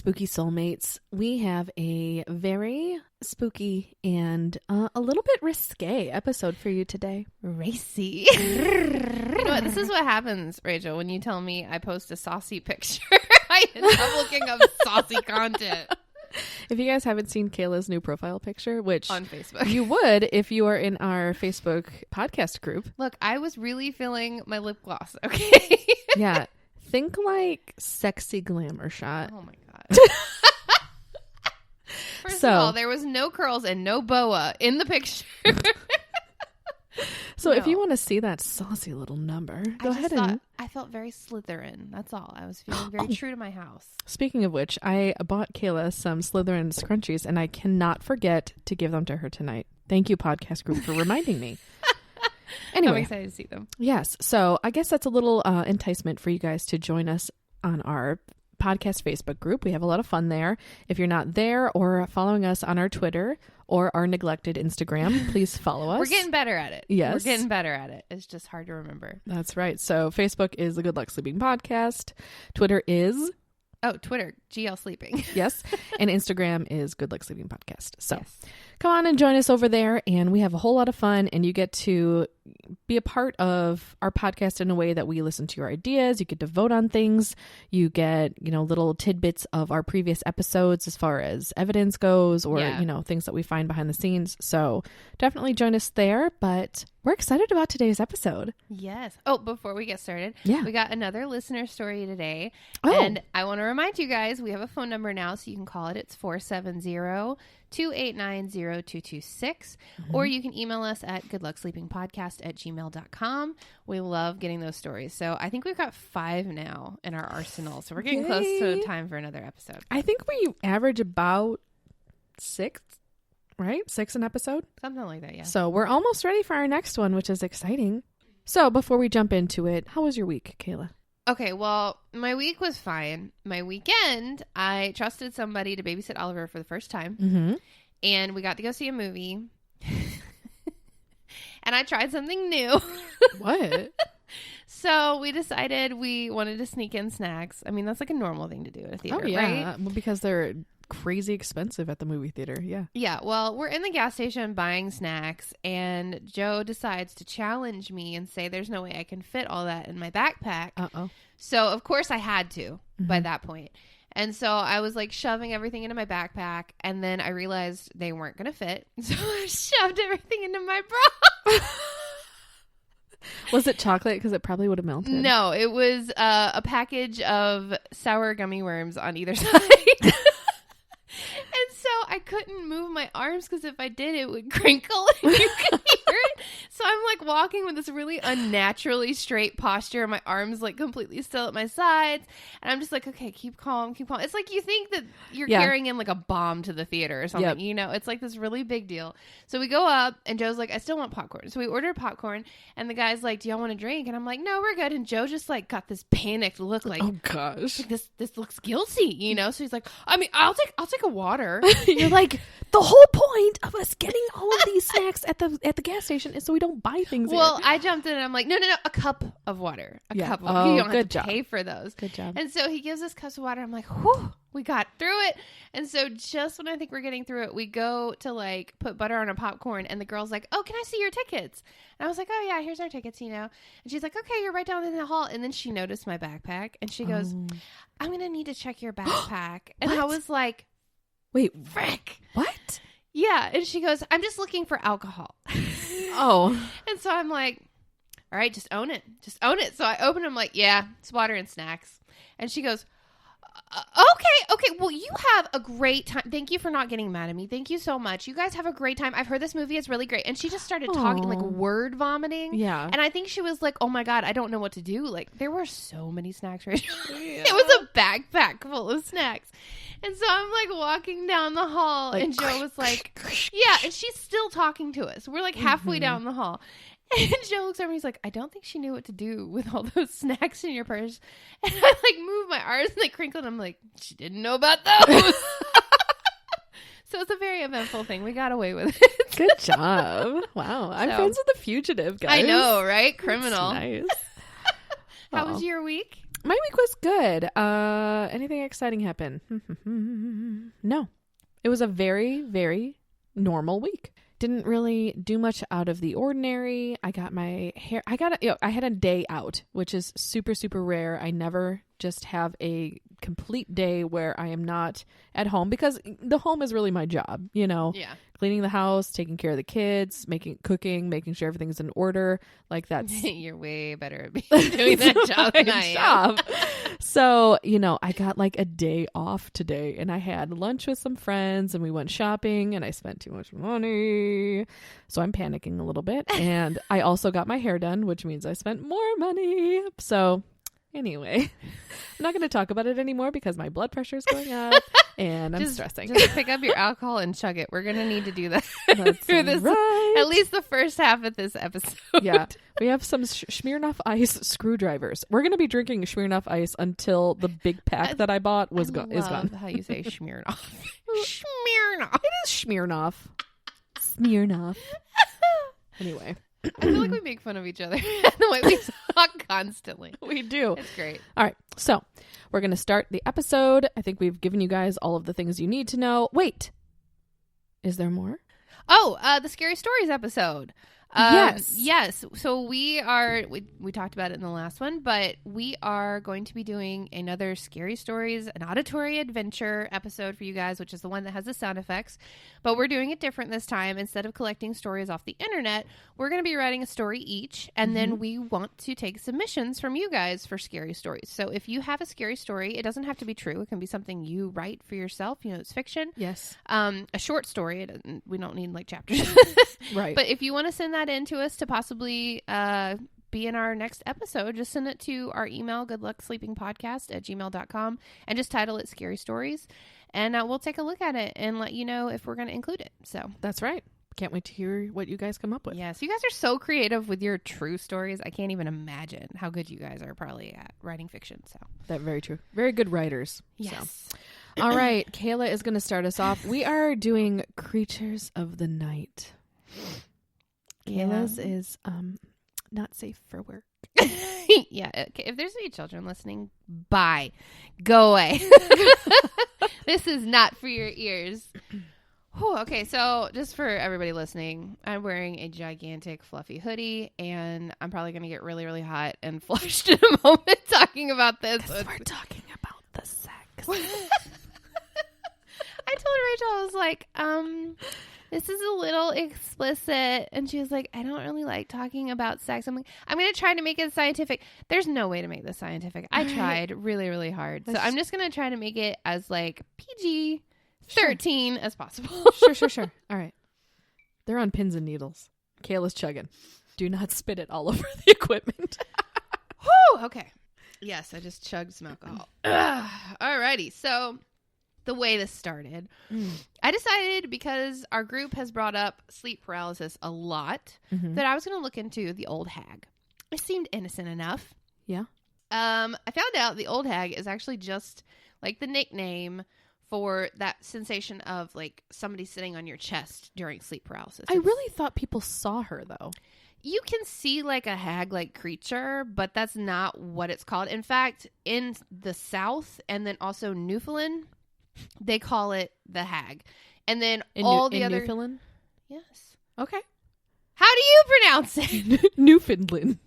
spooky soulmates. We have a very spooky and a little bit risque episode for you today. Racy. You know what? This is what happens, Rachel, when you tell me I post a saucy picture. I end up looking up saucy content. If you guys haven't seen Kayla's new profile picture, which on Facebook, you would if you are in our Facebook podcast group. Look, I was really feeling my lip gloss, okay? Yeah. Think like sexy glamour shot. Oh my God. First of all, there was no curls and no boa in the picture. So if you want to see that saucy little number, go ahead and... I felt very Slytherin. That's all. I was feeling very true to my house. Speaking of which, I bought Kayla some Slytherin scrunchies, and I cannot forget to give them to her tonight. Thank you, podcast group, for reminding me. Anyway, I'm excited to see them. Yes. So I guess that's a little enticement for you guys to join us on our podcast Facebook group. We have a lot of fun there. If you're not there or following us on our Twitter or our neglected Instagram, please follow us. We're getting better at it. Yes. We're getting better at it. It's just hard to remember. That's right. So Facebook is the Good Luck Sleeping Podcast. Twitter is... Oh, Twitter, GL Sleeping. Yes. And Instagram is Good Luck Sleeping Podcast. So yes. Come on and join us over there. And we have a whole lot of fun. And you get to be a part of our podcast in a way that we listen to your ideas. You get to vote on things. You get, little tidbits of our previous episodes as far as evidence goes or, things that we find behind the scenes. So definitely join us there. But we're excited about today's episode. Yes. Oh, before we get started, we got another listener story today. Oh. And I want to remind you guys, we have a phone number now, so you can call it. It's 470-289-0226. Or you can email us at goodlucksleepingpodcast@gmail.com. We love getting those stories. So I think we've got 5 now in our arsenal. So we're getting close to time for another episode. I think we average about 6, right? 6 an episode? Something like that, yeah. So we're almost ready for our next one, which is exciting. So before we jump into it, how was your week, Kayla? Okay, well, my week was fine. My weekend, I trusted somebody to babysit Oliver for the first time. Mm-hmm. And we got to go see a movie. And I tried something new. What? So we decided we wanted to sneak in snacks. I mean, that's like a normal thing to do at a theater, oh, yeah. right? Well, because they're crazy expensive at the movie theater. Yeah. Yeah. Well, we're in the gas station buying snacks, and Joe decides to challenge me and say there's no way I can fit all that in my backpack. Uh-oh. So, of course, I had to by that point. And so I was like shoving everything into my backpack, and then I realized they weren't going to fit. So I shoved everything into my bra. Was it chocolate? Because it probably would have melted. No, it was a package of sour gummy worms on either side. And so I couldn't move my arms because if I did, it would crinkle and you could hear it. So I'm like walking with this really unnaturally straight posture. My arms like completely still at my sides. And I'm just like, okay, keep calm, keep calm. It's like you think that you're carrying in like a bomb to the theater or something. Yep. It's like this really big deal. So we go up and Joe's like, I still want popcorn. So we ordered popcorn and the guy's like, do y'all want a drink? And I'm like, no, we're good. And Joe just like got this panicked look like, oh gosh, like, this looks guilty, So he's like, I mean, I'll take a water. You're like, the whole point of us getting all of these snacks at the gas station is so we don't buy things. Well, here. I jumped in and I'm like, no, a cup of water. A cup of water. Oh, you don't have to job. pay for those. Good job. And so he gives us cups of water. I'm like, whew, we got through it. And so just when I think we're getting through it, we go to like put butter on a popcorn and the girl's like, oh, can I see your tickets? And I was like, oh yeah, here's our tickets, And she's like, okay, you're right down in the hall. And then she noticed my backpack and she goes, I'm going to need to check your backpack. And I was like, wait, frick. What? Yeah. And she goes, I'm just looking for alcohol. Oh. And so I'm like, all right, just own it. Just own it. So I open them like, yeah, it's water and snacks. And she goes, okay. Well, you have a great time. Thank you for not getting mad at me. Thank you so much. You guys have a great time. I've heard this movie is really great. And she just started talking, like word vomiting. Yeah. And I think she was like, oh my God, I don't know what to do. Like there were so many snacks. Right? Yeah. It was a backpack full of snacks. And so I'm like walking down the hall and Joe was like, yeah. And she's still talking to us. We're like halfway down the hall. And Joe looks over and he's like, I don't think she knew what to do with all those snacks in your purse. And I like move my arms and they crinkle and I'm like, she didn't know about those. So it's a very eventful thing. We got away with it. Good job. Wow. I'm friends with the fugitive, guys. I know, right? Criminal. That's nice. How was your week? My week was good. Anything exciting happen? No. It was a very, very normal week. Didn't really do much out of the ordinary. I got my hair. I had a day out, which is super, super rare. I never just have a complete day where I am not at home, because the home is really my job, you know. Yeah. Cleaning the house, taking care of the kids, cooking, making sure everything's in order. Like that's You're way better at doing that job than I am. So, you know, I got like a day off today, and I had lunch with some friends, and we went shopping, and I spent too much money. So I'm panicking a little bit. And I also got my hair done, which means I spent more money. So anyway, I'm not going to talk about it anymore because my blood pressure is going up and I'm stressing. Just pick up your alcohol and chug it. We're going to need to do that That's through this, right. at least the first half of this episode. Yeah. We have some Smirnoff Ice screwdrivers. We're going to be drinking Smirnoff Ice until the big pack that I bought is gone. How you say Smirnoff. Smirnoff. It is Smirnoff. Smirnoff. Anyway. I feel like we make fun of each other the way we talk constantly. We do. It's great. All right. So we're going to start the episode. I think we've given you guys all of the things you need to know. Wait. Is there more? Oh, the Scary Stories episode. Yes. So we talked about it in the last one, but we are going to be doing another Scary Stories, an auditory adventure episode for you guys, which is the one that has the sound effects. But we're doing it different this time. Instead of collecting stories off the internet, we're going to be writing a story each, and then we want to take submissions from you guys for scary stories. So if you have a scary story, it doesn't have to be true. It can be something you write for yourself. You know, it's fiction. Yes. A short story. We don't need like chapters. Right. But if you want to send that in to us to possibly be in our next episode, just send it to our email, goodlucksleepingpodcast@gmail.com, and just title it Scary Stories. And we'll take a look at it and let you know if we're going to include it. So that's right. Can't wait to hear what you guys come up with. Yes, you guys are so creative with your true stories. I can't even imagine how good you guys are probably at writing fiction. So that's very true. Very good writers. Yes. So. All right. Kayla is going to start us off. We are doing Creatures of the Night. Kayla's is not safe for work. Yeah. Okay. If there's any children listening, bye. Go away. This is not for your ears. Whew, okay, so just for everybody listening, I'm wearing a gigantic fluffy hoodie, and I'm probably going to get really, really hot and flushed in a moment talking about this. We're talking about the sex. I told Rachel, I was like, this is a little explicit. And she was like, I don't really like talking about sex. I'm like, I'm going to try to make it scientific. There's no way to make this scientific. I tried really, really hard. So I'm just going to try to make it as like PG-13 as possible. Sure. All right. They're on pins and needles. Kayla's chugging. Do not spit it all over the equipment. Whew, okay. Yes, I just chugged some alcohol. Alrighty. So the way this started, I decided, because our group has brought up sleep paralysis a lot, that I was going to look into the old hag. It seemed innocent enough. Yeah. I found out the old hag is actually just like the nickname for that sensation of like somebody sitting on your chest during sleep paralysis. I really thought people saw her, though. You can see like a hag-like creature, but that's not what it's called. In fact, in the South and then also Newfoundland, they call it the hag. And then in Newfoundland? Yes. Okay. How do you pronounce it? Newfoundland.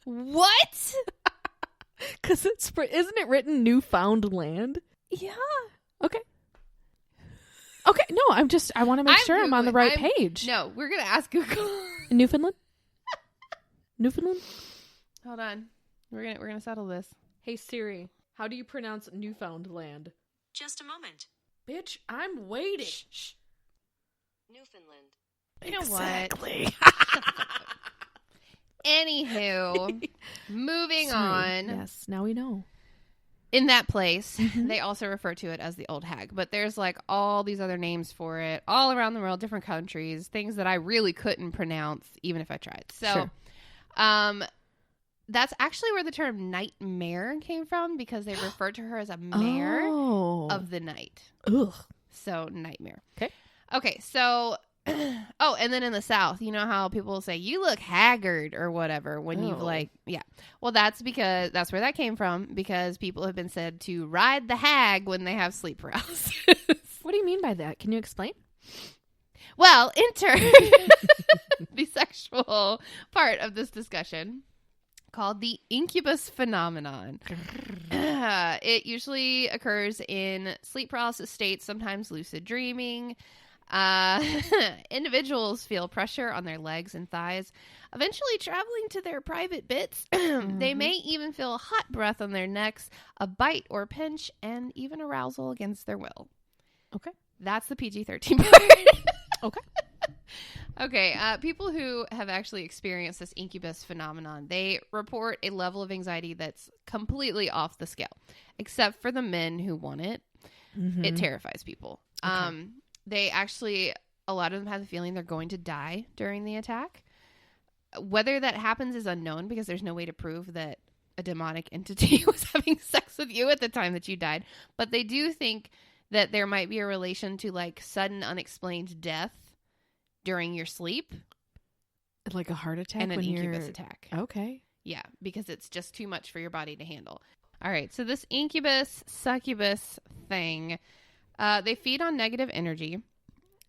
What? Because isn't it written Newfoundland? Yeah. Okay. No, I want to make sure I'm on the right page. No, we're going to ask Google. Newfoundland? Newfoundland? Hold on. We're gonna settle this. Hey Siri, how do you pronounce Newfoundland? Just a moment. Bitch, I'm waiting. Shh. Newfoundland. You know exactly. What? Anywho, moving on. Yes, now we know. In that place, they also refer to it as the old hag, but there's like all these other names for it all around the world, different countries, things that I really couldn't pronounce even if I tried. So, that's actually where the term nightmare came from, because they referred to her as a mare of the night. Ugh. So nightmare. Okay. Okay. So Oh, and then in the South, you know how people will say, you look haggard or whatever when you've yeah. Well, that's because that's where that came from, because people have been said to ride the hag when they have sleep paralysis. What do you mean by that? Can you explain? Well, enter the sexual part of this discussion called the incubus phenomenon. It usually occurs in sleep paralysis states, sometimes lucid dreaming. Individuals feel pressure on their legs and thighs, eventually traveling to their private bits. They may even feel hot breath on their necks, a bite or pinch, and even arousal against their will. Okay. That's the PG-13 part. Okay. Okay, people who have actually experienced this incubus phenomenon, they report a level of anxiety that's completely off the scale, except for the men who want it. It terrifies people. Okay. They actually, a lot of them have the feeling they're going to die during the attack. Whether that happens is unknown, because there's no way to prove that a demonic entity was having sex with you at the time that you died. But they do think that there might be a relation to like sudden unexplained death during your sleep. Like a heart attack and an incubus attack. Okay. Yeah, because it's just too much for your body to handle. All right, so this incubus, succubus thing, they feed on negative energy,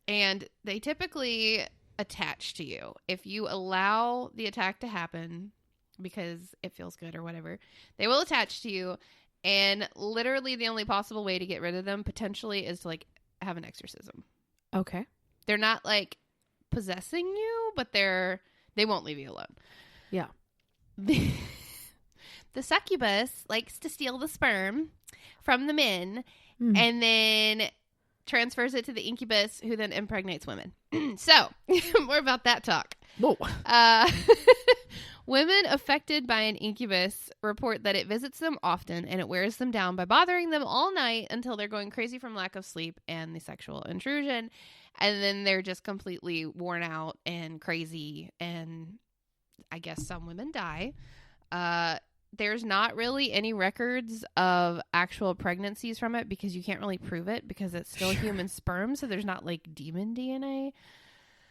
and they typically attach to you. If you allow the attack to happen because it feels good or whatever, they will attach to you, and literally the only possible way to get rid of them potentially is to like have an exorcism. Okay. They're not like possessing you, but they won't leave you alone. Yeah. The succubus likes to steal the sperm from the men and then transfers it to the incubus, who then impregnates women. So, more about that talk. Whoa. Women affected by an incubus report that it visits them often, and it wears them down by bothering them all night until they're going crazy from lack of sleep and the sexual intrusion. And then they're just completely worn out and crazy, and I guess some women die. There's not really any records of actual pregnancies from it, because you can't really prove it, because it's still human sperm, so there's not like demon DNA.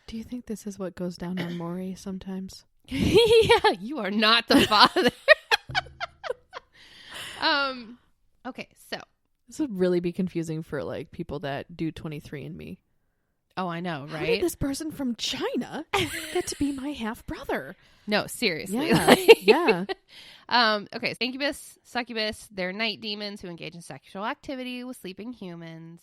Do you think this is what goes down on Maury sometimes? Yeah, you are not the father. Okay, so this would really be confusing for like people that do 23andMe. Oh, I know, right? How did this person from China get to be my half brother? No, seriously. Yeah. Yeah. Okay, so incubus, succubus, they're night demons who engage in sexual activity with sleeping humans.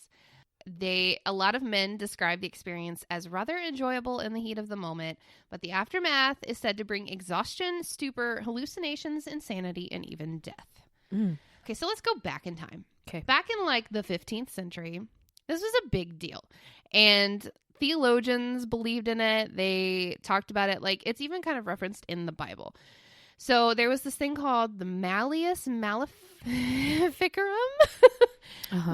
A lot of men describe the experience as rather enjoyable in the heat of the moment, but the aftermath is said to bring exhaustion, stupor, hallucinations, insanity, and even death. Okay, so let's go back in time. Okay. Back in like the 15th century, this was a big deal. And theologians believed in it. They talked about it. Like, it's even kind of referenced in the Bible. So there was this thing called the Malleus Maleficarum,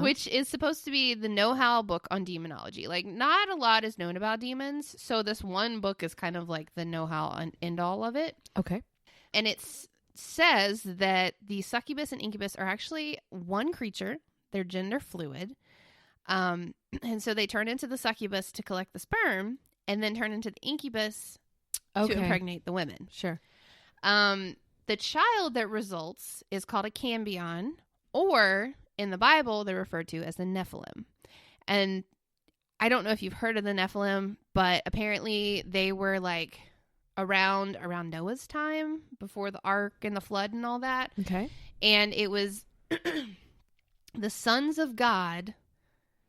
which is supposed to be the know-how book on demonology. Like, not a lot is known about demons, so this one book is kind of like the know-how and end-all of it. Okay. And it says that the succubus and incubus are actually one creature. They're gender fluid. And so they turn into the succubus to collect the sperm, and then turn into the incubus to impregnate the women. Sure. The child that results is called a cambion, or in the Bible, they're referred to as the Nephilim. And I don't know if you've heard of the Nephilim, but apparently they were like around Noah's time, before the ark and the flood and all that. Okay. And it was the sons of God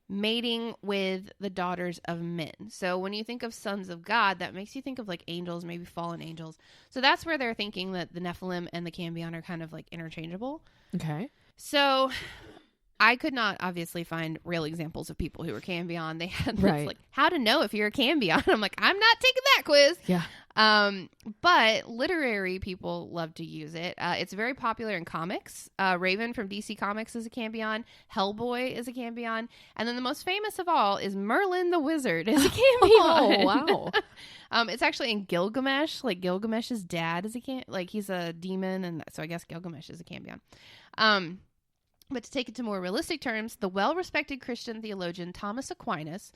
mating with the daughters of men. So when you think of sons of God, that makes you think of like angels, maybe fallen angels. So that's where they're thinking that the Nephilim and the cambion are kind of like interchangeable. Okay. So I could not obviously find real examples of people who were cambion. They had this, like, how to know if you're a cambion. I'm like, I'm not taking that quiz. Yeah. But literary people love to use it. It's very popular in comics. Raven from DC Comics is a cambion. Hellboy is a cambion. And then the most famous of all is Merlin the Wizard is a cambion. Oh, wow. It's actually in Gilgamesh. Like, Gilgamesh's dad is he's a demon, and so I guess Gilgamesh is a cambion. But to take it to more realistic terms, the well-respected Christian theologian Thomas Aquinas,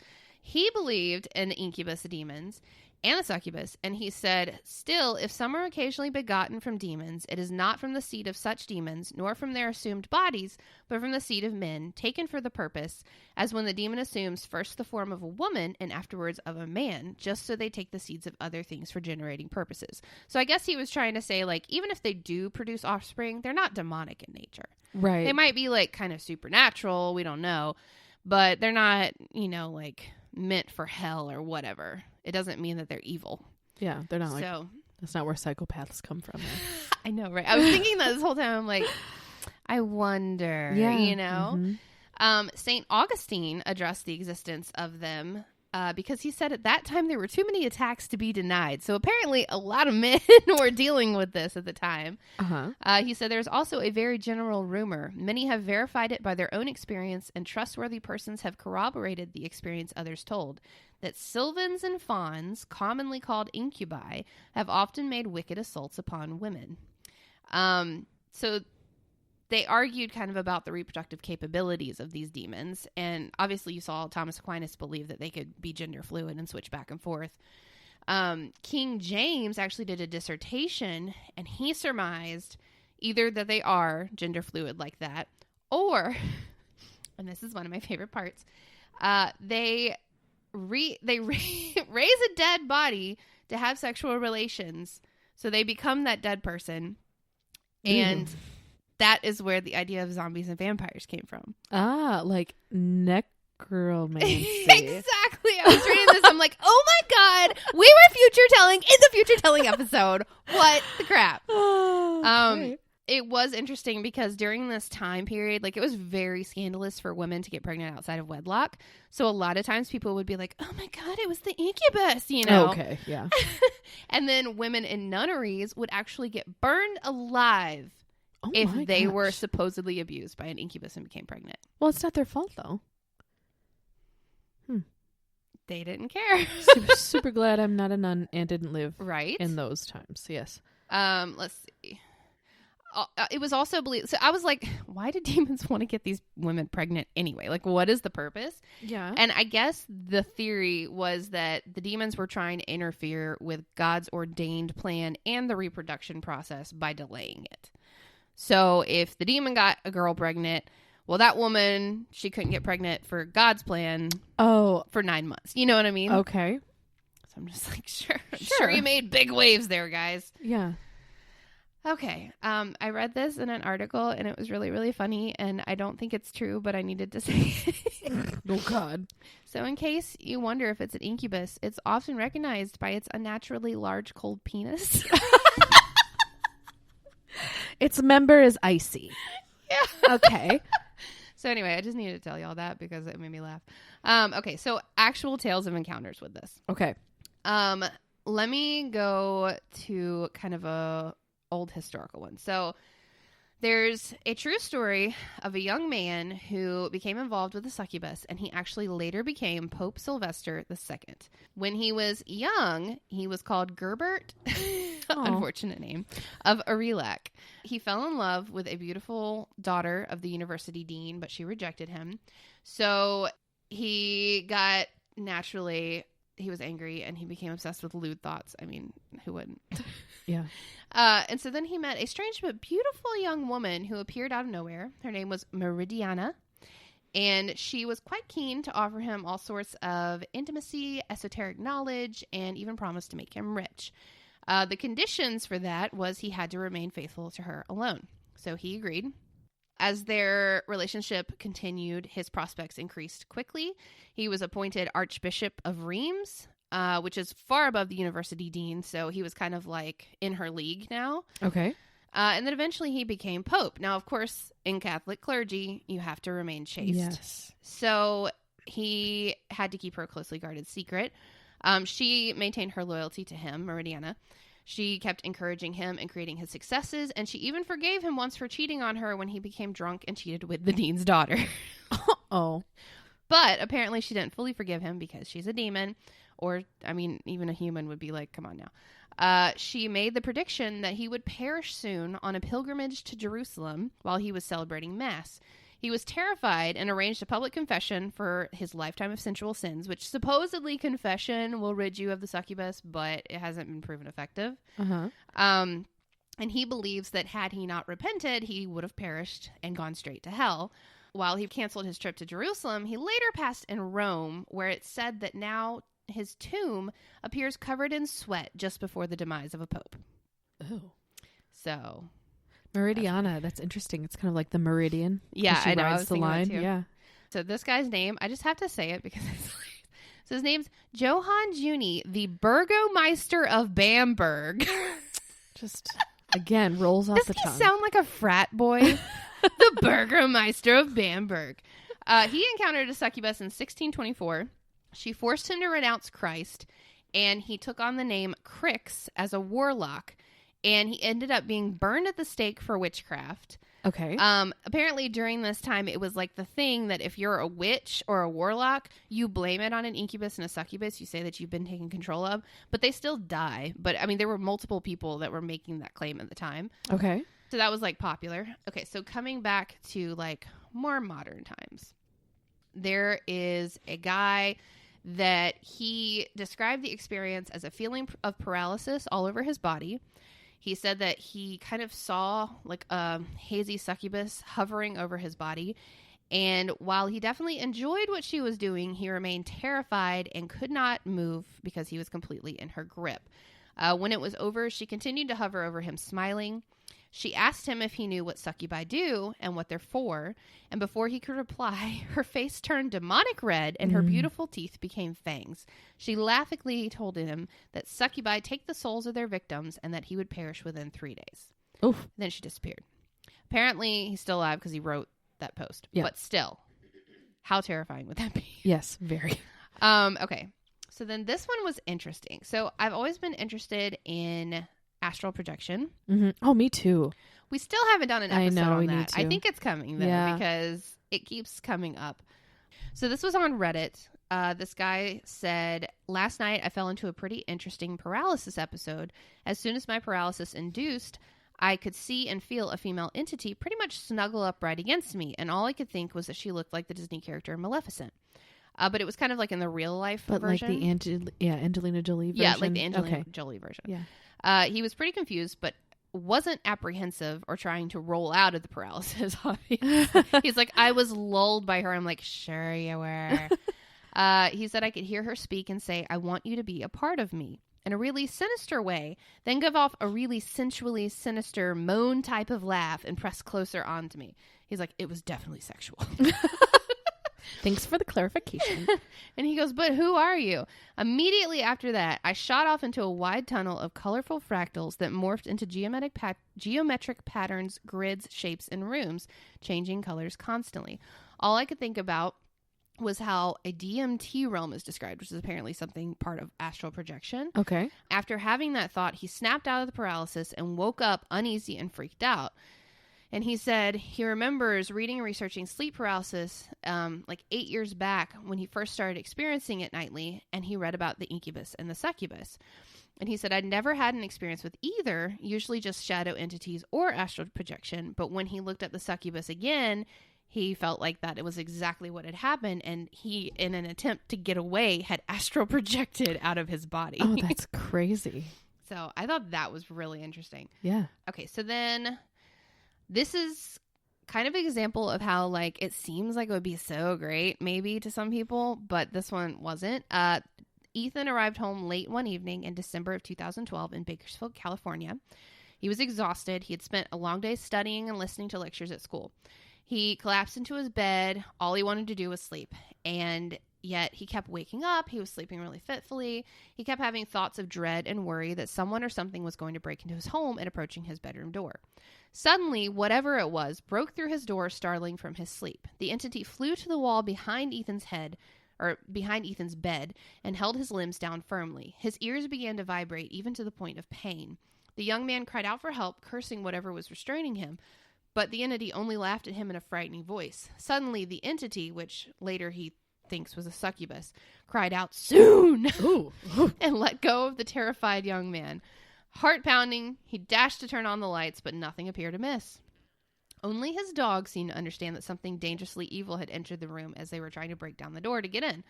He believed in the incubus demons and the succubus, and he said, still, if some are occasionally begotten from demons, it is not from the seed of such demons, nor from their assumed bodies, but from the seed of men, taken for the purpose, as when the demon assumes first the form of a woman and afterwards of a man, just so they take the seeds of other things for generating purposes. So I guess he was trying to say, like, even if they do produce offspring, they're not demonic in nature. Right. They might be, like, kind of supernatural, we don't know, but they're not, you know, like, meant for hell or whatever. It doesn't mean that they're evil. Yeah, they're not like, So that's not where psychopaths come from. I know, right? I was thinking that this whole time. I'm like, I wonder, you know? Mhm. St. Augustine addressed the existence of them because he said at that time there were too many attacks to be denied. So apparently a lot of men were dealing with this at the time. He said there's also a very general rumor. Many have verified it by their own experience, and trustworthy persons have corroborated the experience others told, that sylvans and fauns, commonly called incubi, have often made wicked assaults upon women. So they argued kind of about the reproductive capabilities of these demons. And obviously you saw Thomas Aquinas believe that they could be gender fluid and switch back and forth. King James actually did a dissertation, and he surmised either that they are gender fluid like that, or, and this is one of my favorite parts, they raise a dead body to have sexual relations, so they become that dead person. And that is where the idea of zombies and vampires came from. Ah, like necromancy. Exactly. I was reading this. I'm like, oh my God, we were future telling in the future telling episode. What the crap? Okay. It was interesting because during this time period, like, it was very scandalous for women to get pregnant outside of wedlock. So a lot of times people would be like, oh my God, it was the incubus, you know? Okay, yeah. And then women in nunneries would actually get burned alive Oh if my they were gosh. supposedly abused by an incubus and became pregnant. Well, it's not their fault, though. They didn't care. Super glad I'm not a nun and didn't live Right? in those times. Yes. Let's see. It was also believed. So I was like, why do demons want to get these women pregnant anyway? Like, what is the purpose? Yeah. And I guess the theory was that the demons were trying to interfere with God's ordained plan and the reproduction process by delaying it. So if the demon got a girl pregnant, well, that woman, she couldn't get pregnant for God's plan for 9 months. You know what I mean? Okay. So I'm just like, sure, you made big waves there, guys. Yeah. Okay. I read this in an article, and it was really, really funny, and I don't think it's true, but I needed to say it. Oh, God. So in case you wonder if it's an incubus, it's often recognized by its unnaturally large cold penis. Its member is icy. Yeah. Okay. So anyway, I just needed to tell y'all that because it made me laugh. Okay, so actual tales of encounters with this. Okay. Let me go to kind of a old historical one. So there's a true story of a young man who became involved with the succubus, and he actually later became Pope Sylvester II. When he was young, he was called Gerbert, unfortunate name, of Aurillac. He fell in love with a beautiful daughter of the university dean, but she rejected him. So he was angry, and he became obsessed with lewd thoughts. I mean, who wouldn't? Yeah. And so then he met a strange but beautiful young woman who appeared out of nowhere. Her name was Meridiana, and she was quite keen to offer him all sorts of intimacy, esoteric knowledge, and even promised to make him rich. The conditions for that was he had to remain faithful to her alone. So he agreed. As their relationship continued, his prospects increased quickly. He was appointed Archbishop of Reims, which is far above the university dean, so he was kind of like in her league now. Okay. And then eventually he became Pope. Now, of course, in Catholic clergy, you have to remain chaste. Yes. So he had to keep her a closely guarded secret. She maintained her loyalty to him, Meridiana. She kept encouraging him and creating his successes, and she even forgave him once for cheating on her when he became drunk and cheated with the dean's daughter. Oh. But apparently she didn't fully forgive him because she's a demon, or, I mean, even a human would be like, come on now. She made the prediction that he would perish soon on a pilgrimage to Jerusalem while he was celebrating Mass. He was terrified and arranged a public confession for his lifetime of sensual sins, which supposedly confession will rid you of the succubus, but it hasn't been proven effective. Uh-huh. And he believes that had he not repented, he would have perished and gone straight to hell. While he canceled his trip to Jerusalem, he later passed in Rome, where it's said that now his tomb appears covered in sweat just before the demise of a pope. Oh. So... Meridiana, that's interesting. It's kind of like the meridian. Yeah, she I know. I rides was the thinking that line. too. Yeah. So this guy's name, I just have to say it because it's so his name's Johann Juni, the Burgomeister of Bamberg. Just, again, rolls off the Doesn't tongue. he sound like a frat boy? The Burgomeister of Bamberg. He encountered a succubus in 1624. She forced him to renounce Christ, and he took on the name Crix as a warlock. And he ended up being burned at the stake for witchcraft. Okay. Apparently, during this time, it was like the thing that if you're a witch or a warlock, you blame it on an incubus and a succubus. You say that you've been taken control of, but they still die. But I mean, there were multiple people that were making that claim at the time. Okay. So that was like popular. Okay, so coming back to like more modern times, there is a guy that he described the experience as a feeling of paralysis all over his body. He said that he kind of saw like a hazy succubus hovering over his body. And while he definitely enjoyed what she was doing, he remained terrified and could not move because he was completely in her grip. When it was over, she continued to hover over him, smiling. She asked him if he knew what succubi do and what they're for. And before he could reply, her face turned demonic red and her beautiful teeth became fangs. She laughingly told him that succubi take the souls of their victims and that he would perish within 3 days. Oof. Then she disappeared. Apparently, he's still alive because he wrote that post. Yeah. But still, how terrifying would that be? Yes, very. Okay. So then this one was interesting. So I've always been interested in astral projection. Mm-hmm. Oh, me too. We still haven't done an episode I know, on we that. need to. I think it's coming though, Yeah. because it keeps coming up. So this was on Reddit. This guy said, last night I fell into a pretty interesting paralysis episode. As soon as my paralysis induced, I could see and feel a female entity pretty much snuggle up right against me. And all I could think was that she looked like the Disney character Maleficent. But it was kind of like in the real life But version. like the Angelina Jolie version. Yeah, like the Angelina Jolie version. Yeah. He was pretty confused, but wasn't apprehensive or trying to roll out of the paralysis, obviously. He's like, I was lulled by her. I'm like, sure you were. He said I could hear her speak and say, I want you to be a part of me, in a really sinister way, then give off a really sensually sinister moan type of laugh and press closer onto me. He's like, it was definitely sexual. Thanks for the clarification. And he goes, but who are you? Immediately after that, I shot off into a wide tunnel of colorful fractals that morphed into geometric patterns, grids, shapes, and rooms, changing colors constantly. All I could think about was how a DMT realm is described, which is apparently something part of astral projection. Okay. After having that thought, he snapped out of the paralysis and woke up uneasy and freaked out. And he said he remembers reading and researching sleep paralysis like 8 years back when he first started experiencing it nightly, and he read about the incubus and the succubus. And he said, I'd never had an experience with either, usually just shadow entities or astral projection. But when he looked at the succubus again, he felt like that it was exactly what had happened. And he, in an attempt to get away, had astral projected out of his body. Oh, that's crazy. So I thought that was really interesting. Yeah. Okay, so then this is kind of an example of how, like, it seems like it would be so great, maybe, to some people, but this one wasn't. Ethan arrived home late one evening in December of 2012 in Bakersfield, California. He was exhausted. He had spent a long day studying and listening to lectures at school. He collapsed into his bed. All he wanted to do was sleep. And yet he kept waking up. He was sleeping really fitfully. He kept having thoughts of dread and worry that someone or something was going to break into his home and approaching his bedroom door. Suddenly, whatever it was, broke through his door, startling from his sleep. The entity flew to the wall behind Ethan's bed, and held his limbs down firmly. His ears began to vibrate, even to the point of pain. The young man cried out for help, cursing whatever was restraining him, but the entity only laughed at him in a frightening voice. Suddenly, the entity, which later he thinks was a succubus, cried out, "Soon!" Ooh. and let go of the terrified young man. Heart pounding, he dashed to turn on the lights, but nothing appeared amiss. Only his dog seemed to understand that something dangerously evil had entered the room as they were trying to break down the door to get in.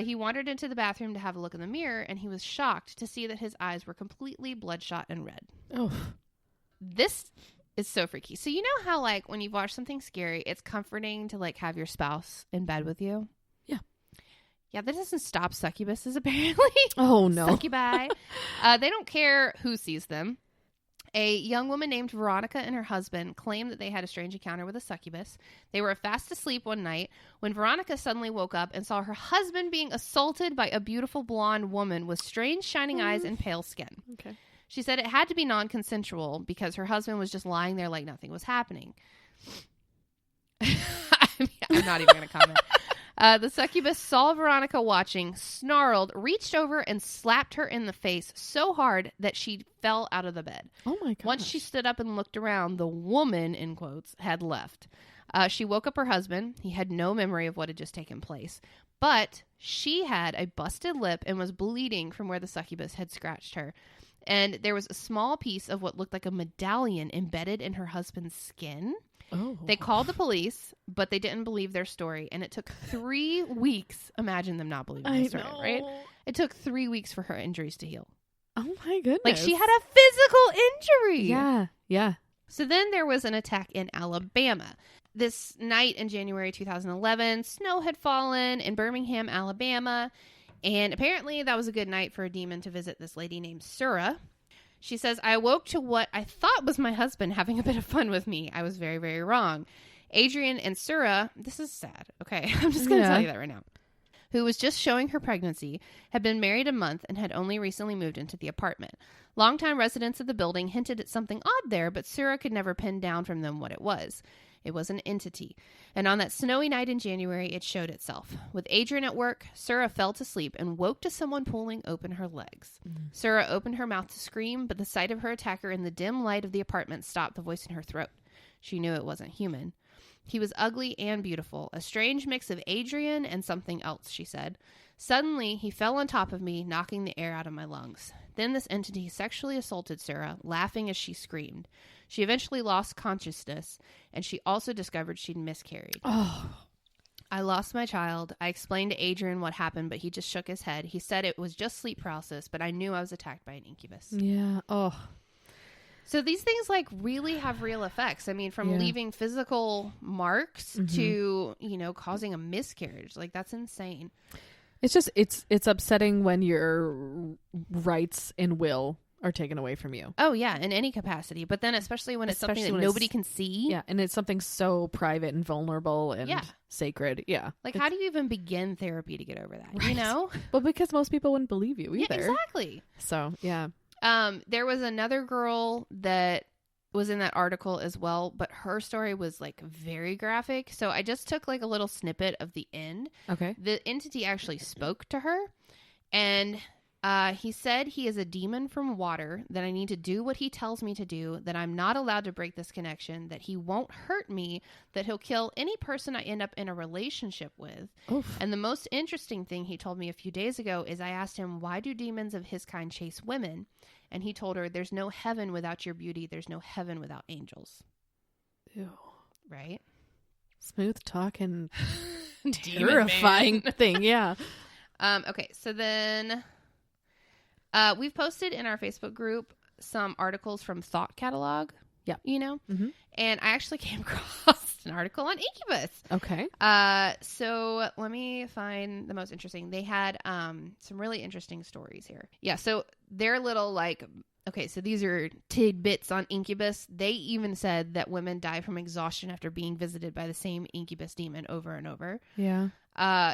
He wandered into the bathroom to have a look in the mirror, and he was shocked to see that his eyes were completely bloodshot and red. Oh. This is so freaky. So you know how, like, when you've watched something scary, it's comforting to, like, have your spouse in bed with you? Yeah. Yeah, that doesn't stop succubuses, apparently. Oh, no. Succubi. They don't care who sees them. A young woman named Veronica and her husband claimed that they had a strange encounter with a succubus. They were fast asleep one night when Veronica suddenly woke up and saw her husband being assaulted by a beautiful blonde woman with strange shining eyes and pale skin. Okay. She said it had to be non-consensual because her husband was just lying there like nothing was happening. I'm not even going to comment. The succubus saw Veronica watching, snarled, reached over, and slapped her in the face so hard that she fell out of the bed. Oh, my God. Once she stood up and looked around, the woman, in quotes, had left. She woke up her husband. He had no memory of what had just taken place. But she had a busted lip and was bleeding from where the succubus had scratched her. And there was a small piece of what looked like a medallion embedded in her husband's skin. Oh. They called the police, but they didn't believe their story. And it took 3 weeks. Imagine them not believing their story, right? It took 3 weeks for her injuries to heal. Oh, my goodness. Like, she had a physical injury. Yeah. Yeah. So then there was an attack in Alabama. This night in January 2011, snow had fallen in Birmingham, Alabama. And apparently that was a good night for a demon to visit this lady named Sura. She says, I awoke to what I thought was my husband having a bit of fun with me. I was very, very wrong. Adrian and Sura, this is sad. Okay, I'm just going to tell you that right now. Who was just showing her pregnancy, had been married a month and had only recently moved into the apartment. Longtime residents of the building hinted at something odd there, but Sura could never pin down from them what it was. It was an entity. And on that snowy night in January, it showed itself. With Adrian at work, Sura fell to sleep and woke to someone pulling open her legs. Sura opened her mouth to scream, but the sight of her attacker in the dim light of the apartment stopped the voice in her throat. She knew it wasn't human. He was ugly and beautiful, a strange mix of Adrian and something else, she said. Suddenly, he fell on top of me, knocking the air out of my lungs. Then this entity sexually assaulted Sura, laughing as she screamed. She eventually lost consciousness, and she also discovered she'd miscarried. Oh. I lost my child. I explained to Adrian what happened, but he just shook his head. He said it was just sleep paralysis, but I knew I was attacked by an incubus. Yeah. Oh. So these things, like, really have real effects. I mean, from leaving physical marks to, you know, causing a miscarriage. Like, that's insane. It's just, it's upsetting when your rights and will are taken away from you. Oh, yeah, in any capacity. But then especially when it's something that nobody can see. Yeah, and it's something so private and vulnerable and sacred. Yeah. Like, how do you even begin therapy to get over that, right. You know? Well, because most people wouldn't believe you either. Yeah, exactly. So, yeah. There was another girl that was in that article as well, but her story was, like, very graphic. So I just took, like, a little snippet of the end. Okay. The entity actually spoke to her, and he said he is a demon from water, that I need to do what he tells me to do, that I'm not allowed to break this connection, that he won't hurt me, that he'll kill any person I end up in a relationship with. Oof. And the most interesting thing he told me a few days ago is I asked him, why do demons of his kind chase women? And he told her, there's no heaven without your beauty. There's no heaven without angels. Ew. Right? Smooth talking, terrifying thing. Yeah. Okay. So then we've posted in our Facebook group some articles from Thought Catalog. Yeah. You know? Mm-hmm. And I actually came across an article on Incubus. Okay. So let me find the most interesting. They had some really interesting stories here. Yeah, so their little, like, okay, so these are tidbits on Incubus. They even said that women die from exhaustion after being visited by the same Incubus demon over and over. Yeah.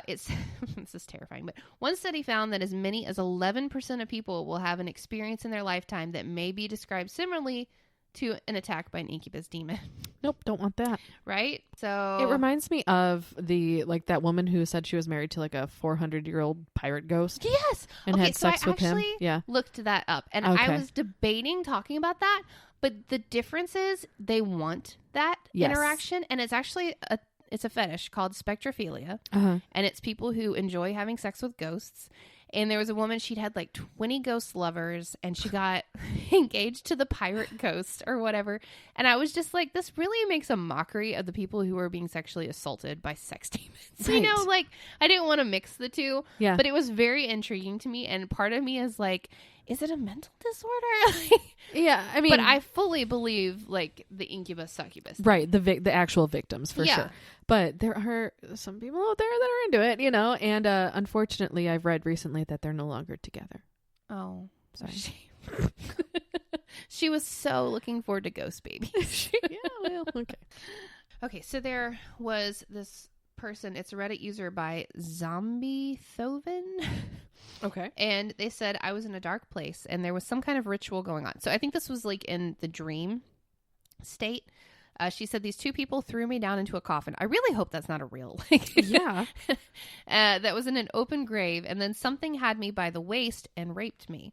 It's this is terrifying, but one study found that as many as 11% of people will have an experience in their lifetime that may be described similarly to an attack by an incubus demon. Nope, don't want that. Right? So it reminds me of that woman who said she was married to like a 400-year-old pirate ghost. Yes. And had sex with him. Yeah. Looked that up, and I was debating talking about that, but the difference is they want that interaction, and it's actually it's a fetish called spectrophilia, and it's people who enjoy having sex with ghosts. And there was a woman, she'd had like 20 ghost lovers, and she got engaged to the pirate ghost or whatever. And I was just like, this really makes a mockery of the people who are being sexually assaulted by sex demons. Right. You know, like, I didn't want to mix the two, Yeah. but it was very intriguing to me. And part of me is like, is it a mental disorder? Yeah, I mean, but I fully believe like the incubus succubus. right, the actual victims for Yeah. sure. But there are some people out there that are into it, you know, and unfortunately I've read recently that they're no longer together. Oh, Sorry. She was so looking forward to ghost babies. Yeah, well, okay. Okay, so there was this person, it's a Reddit user by Zombie Thoven. Okay. And they said, I was in a dark place and there was some kind of ritual going on. So I think this was like in the dream state. She said, these two people threw me down into a coffin. I really hope that's not a real. Yeah. That was in an open grave. And then something had me by the waist and raped me.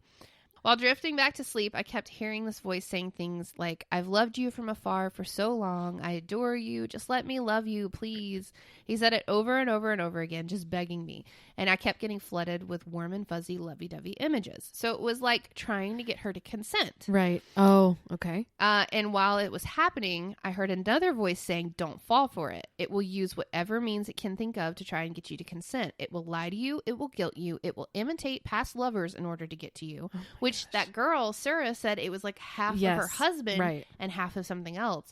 While drifting back to sleep, I kept hearing this voice saying things like, I've loved you from afar for so long. I adore you. Just let me love you, please. He said it over and over and over again, just begging me. And I kept getting flooded with warm and fuzzy lovey-dovey images. So it was like trying to get her to consent. Right. Oh, okay. And while it was happening, I heard another voice saying, don't fall for it. It will use whatever means it can think of to try and get you to consent. It will lie to you. It will guilt you. It will imitate past lovers in order to get to you. Which that girl, Sarah, said it was like half of her husband right. and half of something else.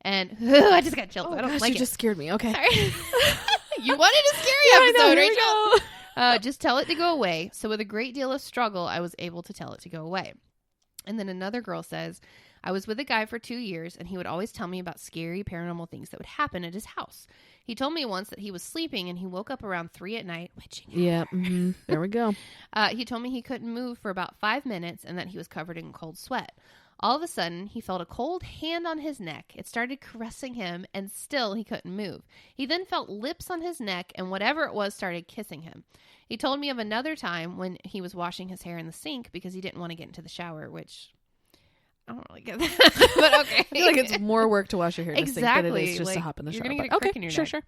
And I just got chills. Oh, I don't gosh, like you it. just scared me. Okay. Sorry. You wanted a scary Yeah, I know, episode, here we Rachel. go. Just tell it to go away. So with a great deal of struggle, I was able to tell it to go away. And then another girl says, I was with a guy for 2 years, and he would always tell me about scary paranormal things that would happen at his house. He told me once that he was sleeping, and he woke up around 3 at night, witching hour. Yeah. Mm-hmm. There we go. He told me he couldn't move for about 5 minutes and that he was covered in cold sweat. All of a sudden, he felt a cold hand on his neck. It started caressing him, and still he couldn't move. He then felt lips on his neck, and whatever it was started kissing him. He told me of another time when he was washing his hair in the sink because he didn't want to get into the shower, which I don't really get that. But okay. I feel like it's more work to wash your hair in the sink than it Exactly. is just Like, to hop in the you're shower. gonna get But a crick okay, in your sure, neck. sure.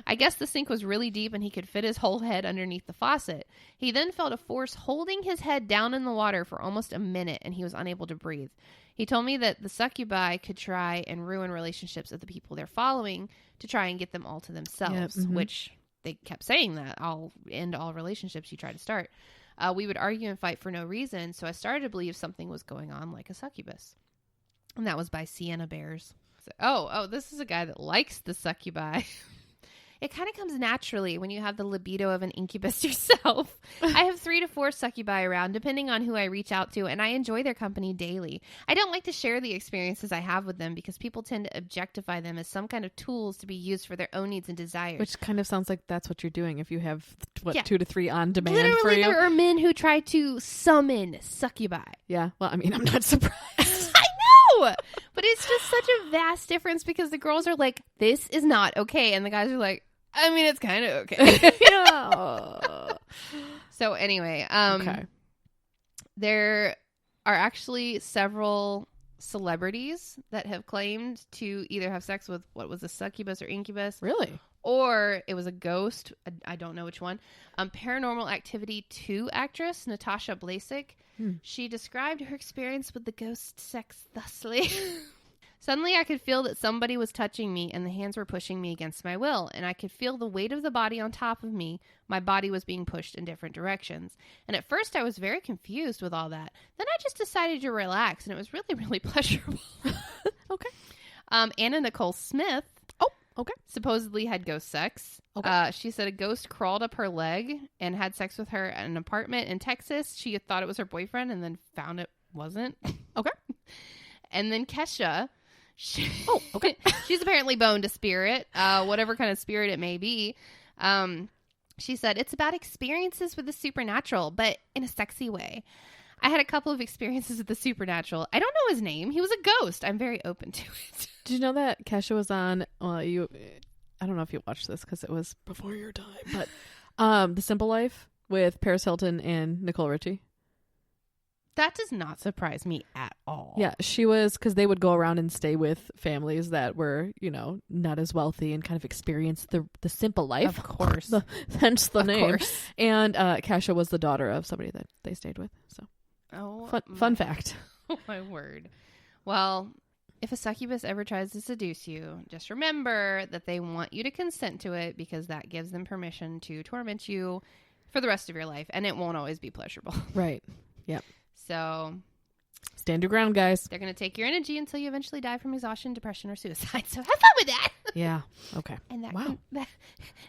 I guess the sink was really deep and he could fit his whole head underneath the faucet. He then felt a force holding his head down in the water for almost a minute and he was unable to breathe. He told me that the succubi could try and ruin relationships of the people they're following to try and get them all to themselves, Yeah, mhm. which they kept saying that. I'll end all relationships you try to start. We would argue and fight for no reason, so I started to believe something was going on like a succubus. And that was by Sienna Bears. So, oh, this is a guy that likes the succubi. It kind of comes naturally when you have the libido of an incubus yourself. I have 3 to 4 succubi around, depending on who I reach out to, and I enjoy their company daily. I don't like to share the experiences I have with them because people tend to objectify them as some kind of tools to be used for their own needs and desires. Which kind of sounds like that's what you're doing if you have, Yeah. 2 to 3 on demand Literally, for you? there are men who try to summon succubi. Yeah. Well, I mean, I'm not surprised. I know! But it's just such a vast difference because the girls are like, this is not okay. And the guys are like, I mean, it's kind of okay. Yeah. So anyway, Okay. there are actually several celebrities that have claimed to either have sex with what was a succubus or incubus, Really? or it was a ghost. I don't know which one. Paranormal Activity 2 actress Natasha Blasik. She described her experience with the ghost sex thusly. Suddenly, I could feel that somebody was touching me and the hands were pushing me against my will, and I could feel the weight of the body on top of me. My body was being pushed in different directions. And at first, I was very confused with all that. Then I just decided to relax, and it was really, really pleasurable. Okay. Anna Nicole Smith Okay. supposedly had ghost sex. Okay. She said a ghost crawled up her leg and had sex with her at an apartment in Texas. She thought it was her boyfriend and then found it wasn't. Okay. And then Kesha... Okay. She's apparently boned a spirit, whatever kind of spirit it may be. She said, it's about experiences with the supernatural, but in a sexy way. I had a couple of experiences with the supernatural. I don't know his name. He was a ghost. I'm very open to it. Did you know that Kesha was on, I don't know if you watched this because it was before your time, but The Simple Life with Paris Hilton and Nicole Richie? That does not surprise me at all. Yeah, she was, because they would go around and stay with families that were, not as wealthy and kind of experience the simple life. Of course. Hence the Of name. course. And Kasha was the daughter of somebody that they stayed with. So, fun fact. Oh, my word. Well, if a succubus ever tries to seduce you, just remember that they want you to consent to it, because that gives them permission to torment you for the rest of your life, and it won't always be pleasurable. Right. Yep. So stand your ground, guys. they're going to take your energy until you eventually die from exhaustion, depression, or suicide. So have fun with that. Yeah. Okay. And that Wow.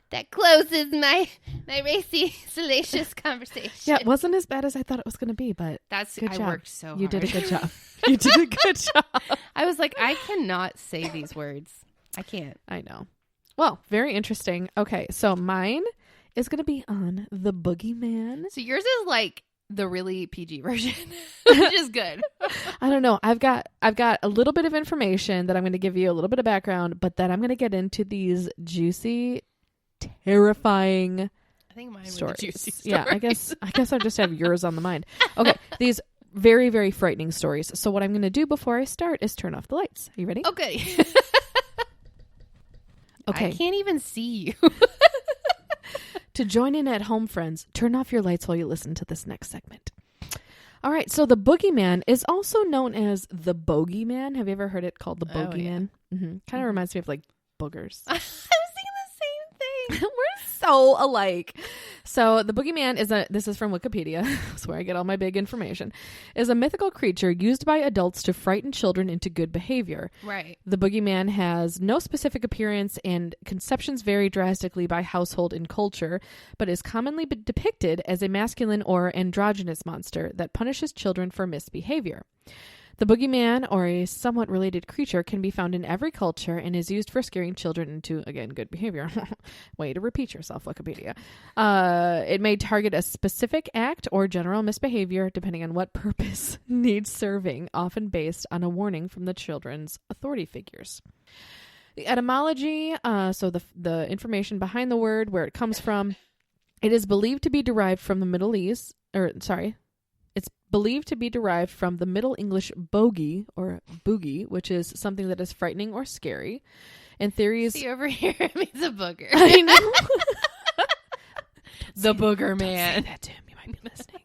that closes my racy, salacious conversation. Yeah, it wasn't as bad as I thought it was going to be, but That's good I job. worked so hard. You did a good job. You did a good job. I was like, I cannot say these words. I can't. I know. Well, very interesting. Okay, so mine is going to be on the Boogeyman. So yours is like the really PG version, which is good. I don't know. I've got a little bit of information that I'm going to give you, a little bit of background, but then I'm going to get into these juicy, terrifying I think mine stories. were the juicy stories. Yeah, I guess I just have yours on the mind. Okay, these very, very frightening stories. So what I'm going to do before I start is turn off the lights. Are you ready? Okay. Okay. I can't even see you. To join in at home, friends, turn off your lights while you listen to this next segment. All right, so the Boogeyman is also known as the Bogeyman. Have you ever heard it called the Boogeyman? Kind of reminds me of like boogers. I was thinking the same thing. We're so alike. So the Boogeyman this is from Wikipedia, that's where I get all my big information, is a mythical creature used by adults to frighten children into good behavior. Right. The Boogeyman has no specific appearance, and conceptions vary drastically by household and culture, but is commonly depicted as a masculine or androgynous monster that punishes children for misbehavior. The Boogeyman, or a somewhat related creature, can be found in every culture and is used for scaring children into, again, good behavior. Way to repeat yourself, Wikipedia. It may target a specific act or general misbehavior, depending on what purpose needs serving, often based on a warning from the children's authority figures. The etymology, so the information behind the word, where it comes from, it is believed to be derived from the Middle East, it's believed to be derived from the Middle English bogey or boogie, which is something that is frightening or scary. And theories... See, over here, it means a booger. I know. The booger man. Don't say that to him. You might be listening.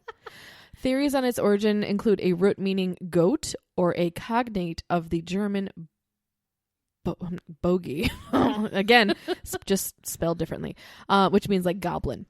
Theories on its origin include a root meaning goat or a cognate of the German bogey. Again, just spelled differently, which means like goblin.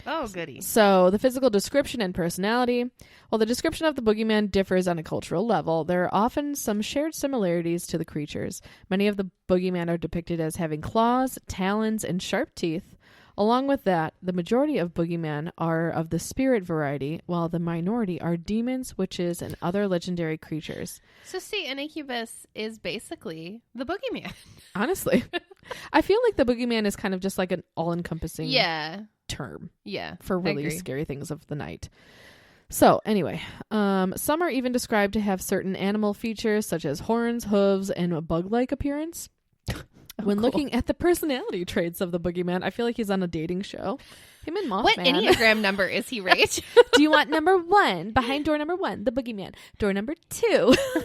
Oh, goody. So the physical description and personality. While the description of the Boogeyman differs on a cultural level, there are often some shared similarities to the creatures. Many of the Boogeyman are depicted as having claws, talons, and sharp teeth. Along with that, the majority of Boogeyman are of the spirit variety, while the minority are demons, witches, and other legendary creatures. So see, an incubus is basically the boogeyman. Honestly, I feel like the Boogeyman is kind of just like an all-encompassing term. Yeah. For really scary things of the night. So anyway, some are even described to have certain animal features such as horns, hooves, and a bug-like appearance. When looking at the personality traits of the Boogeyman, I feel like he's on a dating show. Him and Mothman. What Enneagram number is he, Rach? Do you want number 1? Behind door number 1, the Boogeyman. Door number 2,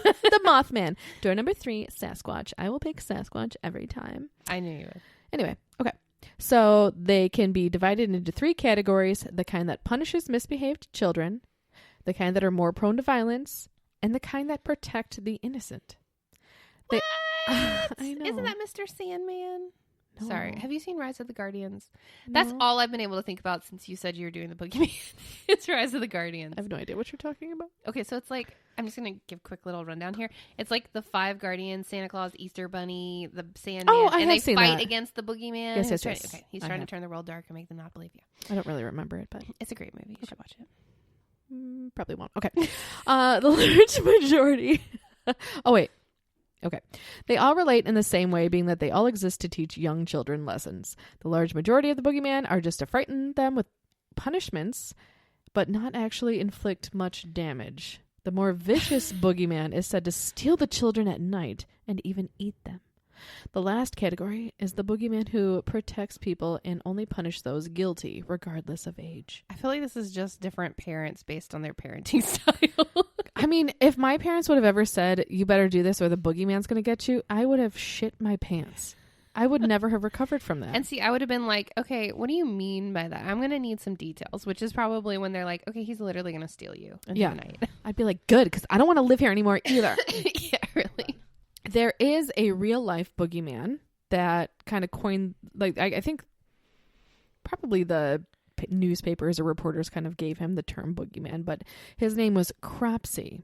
the Mothman. Door number 3, Sasquatch. I will pick Sasquatch every time. I knew you would. Anyway, okay. So they can be divided into 3 categories: the kind that punishes misbehaved children, the kind that are more prone to violence, and the kind that protect the innocent. What? I know. Isn't that Mr. Sandman? No. Sorry. Have you seen Rise of the Guardians? That's No. all I've been able to think about since you said you were doing the Boogeyman. It's Rise of the Guardians. I have no idea what you're talking about. Okay, so it's like, I'm just going to give a quick little rundown here. It's like the 5 Guardians, Santa Claus, Easter Bunny, the Sandman, and they fight against the Boogeyman. Yes. Okay, he's trying to turn the world dark and make them not believe you. I don't really remember it, but It's a great movie. You should watch it. probably won't. Okay. The large majority. Oh, wait. Okay. They all relate in the same way, being that they all exist to teach young children lessons. The large majority of the Boogeyman are just to frighten them with punishments, but not actually inflict much damage. The more vicious Boogeyman is said to steal the children at night and even eat them. The last category is the boogeyman who protects people and only punish those guilty, regardless of age. I feel like this is just different parents based on their parenting style. I mean, if my parents would have ever said, you better do this or the boogeyman's going to get you, I would have shit my pants. I would never have recovered from that. And see, I would have been like, okay, what do you mean by that? I'm going to need some details, which is probably when they're like, okay, he's literally going to steal you in the night. I'd be like, good, because I don't want to live here anymore either. Yeah, really. There is a real life boogeyman that kind of coined, like, I think probably the newspapers or reporters kind of gave him the term boogeyman, but his name was Cropsey.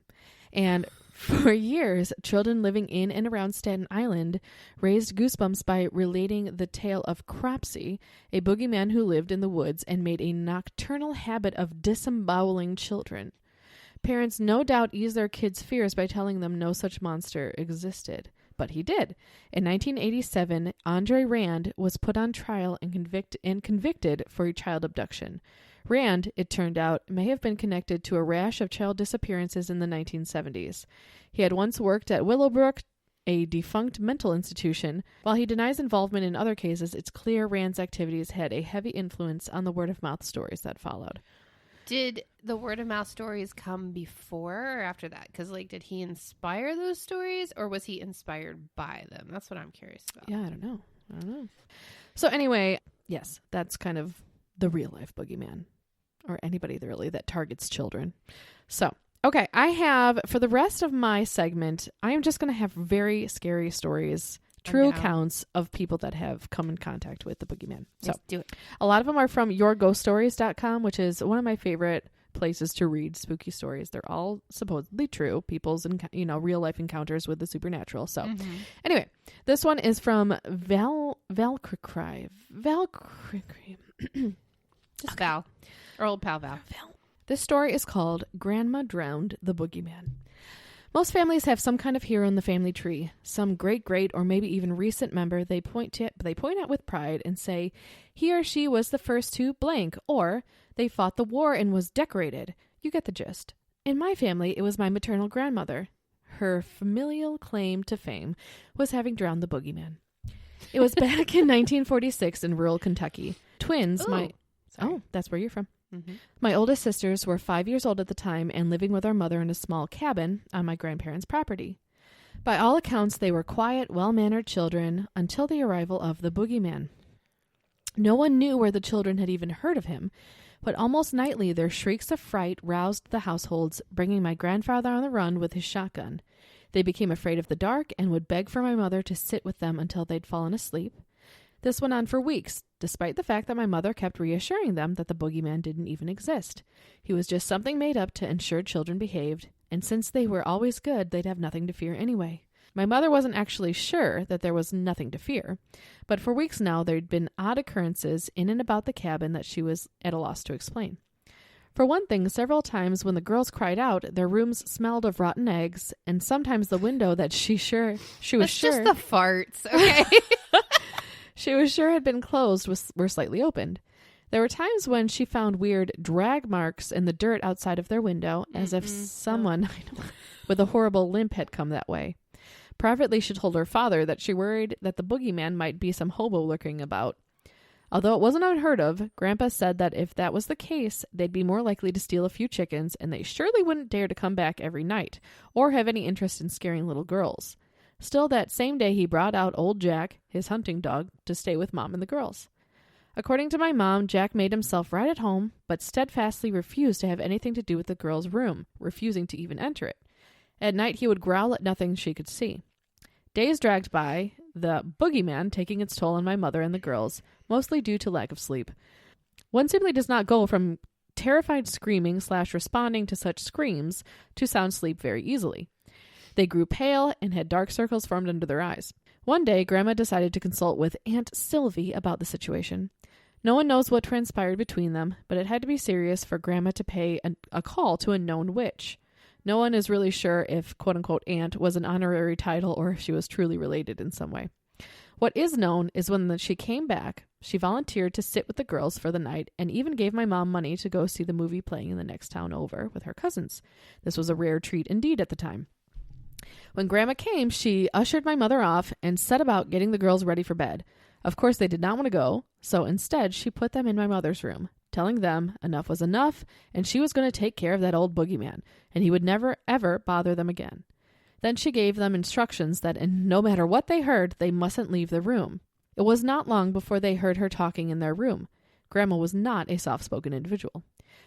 And for years, children living in and around Staten Island raised goosebumps by relating the tale of Cropsey, a boogeyman who lived in the woods and made a nocturnal habit of disemboweling children. Parents no doubt eased their kids' fears by telling them no such monster existed. But he did. In 1987, Andre Rand was put on trial and convicted for a child abduction. Rand, it turned out, may have been connected to a rash of child disappearances in the 1970s. He had once worked at Willowbrook, a defunct mental institution. While he denies involvement in other cases, it's clear Rand's activities had a heavy influence on the word-of-mouth stories that followed. Did the word-of-mouth stories come before or after that? Because, like, did he inspire those stories or was he inspired by them? That's what I'm curious about. Yeah, I don't know. So anyway, yes, that's kind of the real-life boogeyman, or anybody really that targets children. So, okay, I have, for the rest of my segment, I am just going to have very scary stories, true accounts of people that have come in contact with the boogeyman. So, Let's do it. a lot of them are from yourghoststories.com, which is one of my favorite places to read spooky stories. They're all supposedly true, people's real life encounters with the supernatural. So anyway, this one is from Valkyrie. Just Val. Or old pal Val. This story is called Grandma Drowned the Boogeyman. Most families have some kind of hero in the family tree, some great or maybe even recent member they point at with pride and say he or she was the first to blank, or they fought the war and was decorated. You get the gist. In my family, it was my maternal grandmother. Her familial claim to fame was having drowned the boogeyman. It was back in 1946 in rural Kentucky. Twins, that's where you're from. Mm-hmm. My oldest sisters were 5 years old at the time and living with our mother in a small cabin on my grandparents' property. By all accounts, they were quiet, well-mannered children until the arrival of the boogeyman. No one knew where the children had even heard of him, but almost nightly their shrieks of fright roused the households, bringing my grandfather on the run with his shotgun. They became afraid of the dark and would beg for my mother to sit with them until they'd fallen asleep. This went on for weeks, despite the fact that my mother kept reassuring them that the boogeyman didn't even exist. He was just something made up to ensure children behaved, and since they were always good, they'd have nothing to fear anyway. My mother wasn't actually sure that there was nothing to fear, but for weeks now there'd been odd occurrences in and about the cabin that she was at a loss to explain. For one thing, several times when the girls cried out, their rooms smelled of rotten eggs, and sometimes the window that she was sure just the farts, okay? She was sure had been closed were slightly opened. There were times when she found weird drag marks in the dirt outside of their window, as if someone with a horrible limp had come that way. Privately, she told her father that she worried that the boogeyman might be some hobo lurking about. Although it wasn't unheard of, Grandpa said that if that was the case, they'd be more likely to steal a few chickens, and they surely wouldn't dare to come back every night, or have any interest in scaring little girls. Still, that same day he brought out old Jack, his hunting dog, to stay with Mom and the girls. According to my mom, Jack made himself right at home, but steadfastly refused to have anything to do with the girls' room, refusing to even enter it. At night he would growl at nothing she could see. Days dragged by, the boogeyman taking its toll on my mother and the girls, mostly due to lack of sleep. One simply does not go from terrified screaming / responding to such screams to sound sleep very easily. They grew pale and had dark circles formed under their eyes. One day, Grandma decided to consult with Aunt Sylvie about the situation. No one knows what transpired between them, but it had to be serious for Grandma to pay a call to a known witch. No one is really sure if quote-unquote aunt was an honorary title or if she was truly related in some way. What is known is when she came back, she volunteered to sit with the girls for the night and even gave my mom money to go see the movie playing in the next town over with her cousins. This was a rare treat indeed at the time. When Grandma came, she ushered my mother off and set about getting the girls ready for bed. Of course, they did not want to go, so instead she put them in my mother's room, telling them enough was enough, and she was going to take care of that old boogeyman, and he would never, ever bother them again. Then she gave them instructions that no matter what they heard, they mustn't leave the room. It was not long before they heard her talking in their room. Grandma was not a soft-spoken individual.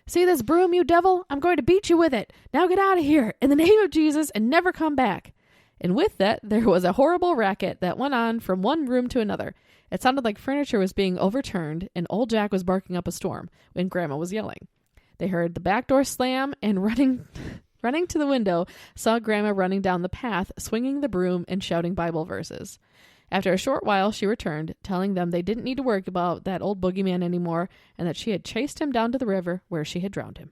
"See this broom, you devil? I'm going to beat you with it. Now get out of here, in the name of Jesus, and never come back." And with that, there was a horrible racket that went on from one room to another. It sounded like furniture was being overturned, and old Jack was barking up a storm when Grandma was yelling. They heard the back door slam, and running to the window, saw Grandma running down the path, swinging the broom and shouting Bible verses. After a short while, she returned, telling them they didn't need to worry about that old boogeyman anymore, and that she had chased him down to the river where she had drowned him.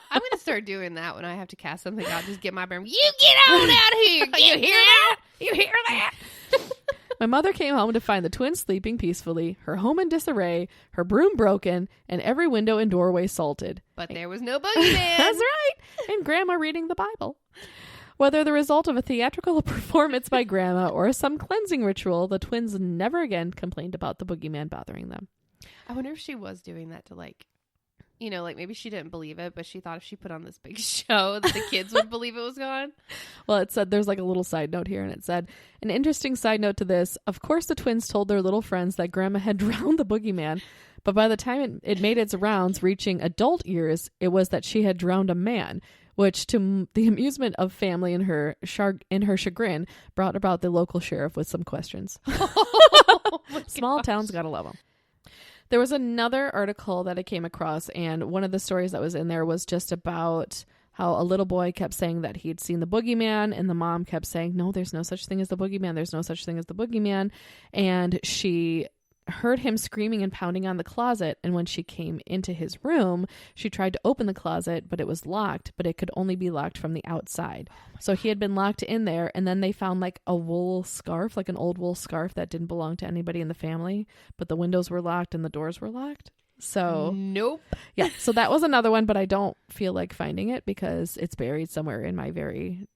I'm going to start doing that when I have to cast something out. Just get my broom. You get on out of here. You hear that? You hear that? My mother came home to find the twins sleeping peacefully, her home in disarray, her broom broken, and every window and doorway salted. But there was no boogeyman. That's right. And Grandma reading the Bible. Whether the result of a theatrical performance by Grandma or some cleansing ritual, the twins never again complained about the boogeyman bothering them. I wonder if she was doing that to maybe she didn't believe it, but she thought if she put on this big show that the kids would believe it was gone. Well, it said there's like a little side note here, and it said, an interesting side note to this. Of course, the twins told their little friends that Grandma had drowned the boogeyman, but by the time it made its rounds, reaching adult ears, it was that she had drowned a man, which, to the amusement of family and her chagrin, brought about the local sheriff with some questions. Oh, Small towns gotta love them. There was another article that I came across, and one of the stories that was in there was just about how a little boy kept saying that he'd seen the boogeyman, and the mom kept saying, "No, there's no such thing as the boogeyman. There's no such thing as the boogeyman." And she heard him screaming and pounding on the closet, and when she came into his room, she tried to open the closet, but it was locked, but it could only be locked from the outside. So he had been locked in there, and then they found like a wool scarf, like an old wool scarf that didn't belong to anybody in the family, but the windows were locked and the doors were locked. So nope. Yeah, so that was another one, but I don't feel like finding it because it's buried somewhere in my very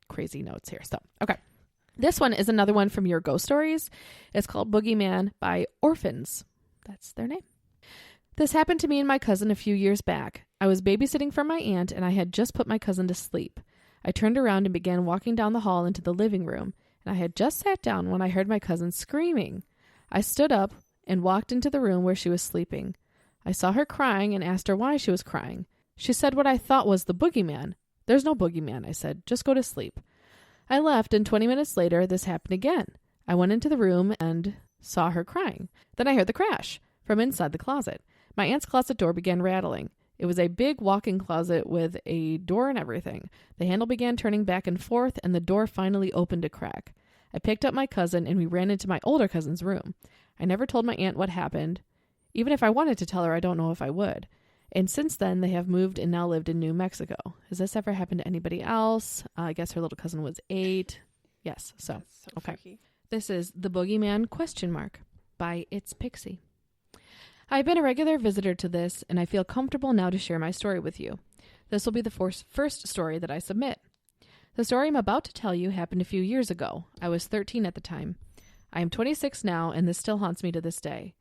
crazy notes here. So, okay. This one is another one from Your Ghost Stories. It's called Boogeyman by Orphans. That's their name. This happened to me and my cousin a few years back. I was babysitting for my aunt, and I had just put my cousin to sleep. I turned around and began walking down the hall into the living room, and I had just sat down when I heard my cousin screaming. I stood up and walked into the room where she was sleeping. I saw her crying and asked her why she was crying. She said what I thought was the boogeyman. "There's no boogeyman," I said. "Just go to sleep." I left, and 20 minutes later, this happened again. I went into the room and saw her crying. Then I heard the crash from inside the closet. My aunt's closet door began rattling. It was a big walk-in closet with a door and everything. The handle began turning back and forth, and the door finally opened a crack. I picked up my cousin, and we ran into my older cousin's room. I never told my aunt what happened. Even if I wanted to tell her, I don't know if I would. And since then, they have moved and now lived in New Mexico. Has this ever happened to anybody else? I guess her little cousin was 8. Yes, so okay. Freaky. This is The Boogeyman ? By It's Pixie. I've been a regular visitor to this, and I feel comfortable now to share my story with you. This will be the first story that I submit. The story I'm about to tell you happened a few years ago. I was 13 at the time. I am 26 now, and this still haunts me to this day.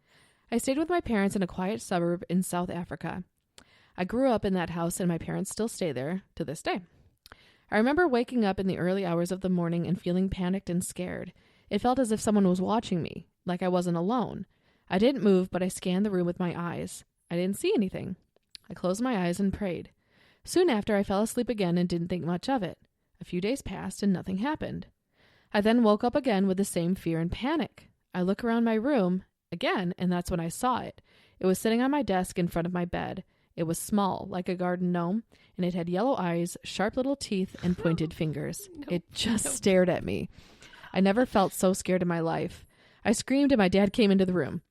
I stayed with my parents in a quiet suburb in South Africa. I grew up in that house, and my parents still stay there to this day. I remember waking up in the early hours of the morning and feeling panicked and scared. It felt as if someone was watching me, like I wasn't alone. I didn't move, but I scanned the room with my eyes. I didn't see anything. I closed my eyes and prayed. Soon after, I fell asleep again and didn't think much of it. A few days passed and nothing happened. I then woke up again with the same fear and panic. I look around my room again, and that's when I saw it. It was sitting on my desk in front of my bed. It was small, like a garden gnome, and it had yellow eyes, sharp little teeth, and pointed fingers. It just stared at me. I never felt so scared in my life. I screamed, and my dad came into the room.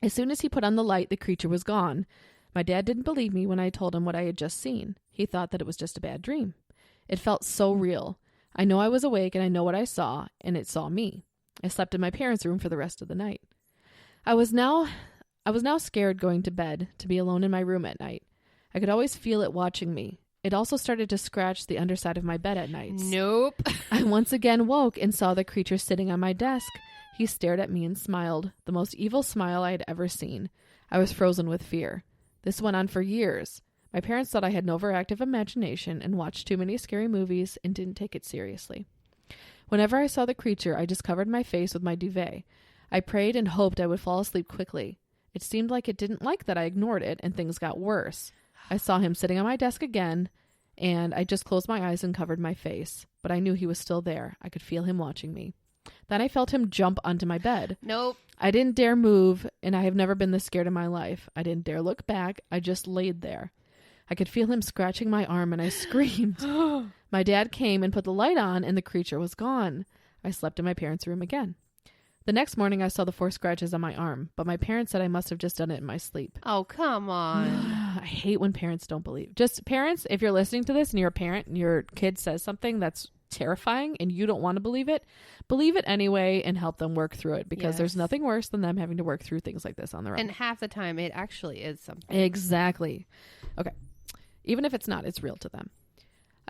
As soon as he put on the light, the creature was gone. My dad didn't believe me when I told him what I had just seen. He thought that it was just a bad dream. It felt so real. I know I was awake, and I know what I saw, and it saw me. I slept in my parents' room for the rest of the night. I was now scared going to bed to be alone in my room at night. I could always feel it watching me. It also started to scratch the underside of my bed at nights. Nope. I once again woke and saw the creature sitting on my desk. He stared at me and smiled, the most evil smile I had ever seen. I was frozen with fear. This went on for years. My parents thought I had an overactive imagination and watched too many scary movies and didn't take it seriously. Whenever I saw the creature, I just covered my face with my duvet. I prayed and hoped I would fall asleep quickly. It seemed like it didn't like that I ignored it, and things got worse. I saw him sitting on my desk again, and I just closed my eyes and covered my face. But I knew he was still there. I could feel him watching me. Then I felt him jump onto my bed. Nope. I didn't dare move, and I have never been this scared in my life. I didn't dare look back. I just laid there. I could feel him scratching my arm, and I screamed. My dad came and put the light on, and the creature was gone. I slept in my parents' room again. The next morning, I saw the 4 scratches on my arm, but my parents said I must have just done it in my sleep. Oh, come on. I hate when parents don't believe. Just parents, if you're listening to this and you're a parent and your kid says something that's terrifying and you don't want to believe it anyway and help them work through it, because there's nothing worse than them having to work through things like this on their own. And half the time, it actually is something. Exactly. Okay. Even if it's not, it's real to them.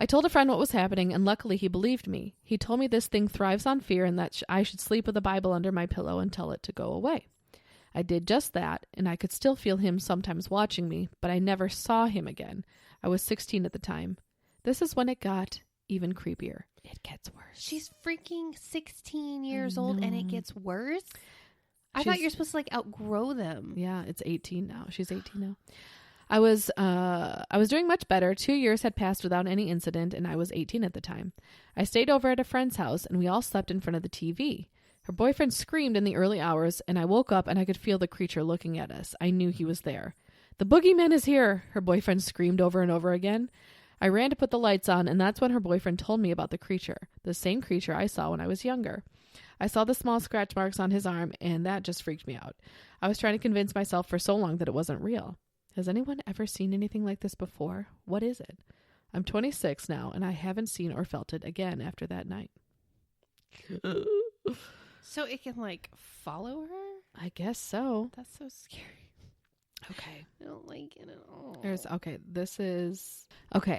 I told a friend what was happening, and luckily he believed me. He told me this thing thrives on fear and that I should sleep with a Bible under my pillow and tell it to go away. I did just that, and I could still feel him sometimes watching me, but I never saw him again. I was 16 at the time. This is when it got even creepier. It gets worse. She's freaking 16 years old, and it gets worse? I thought you're supposed to, like, outgrow them. Yeah, it's 18 now. She's 18 now. I was doing much better. 2 years had passed without any incident, and I was 18 at the time. I stayed over at a friend's house, and we all slept in front of the TV. Her boyfriend screamed in the early hours, and I woke up and I could feel the creature looking at us. I knew he was there. "The Boogeyman is here," her boyfriend screamed over and over again. I ran to put the lights on, and that's when her boyfriend told me about the creature, the same creature I saw when I was younger. I saw the small scratch marks on his arm, and that just freaked me out. I was trying to convince myself for so long that it wasn't real. Has anyone ever seen anything like this before? What is it? I'm 26 now, and I haven't seen or felt it again after that night. So it can, like, follow her? I guess so. That's so scary. Okay. I don't like it at all. I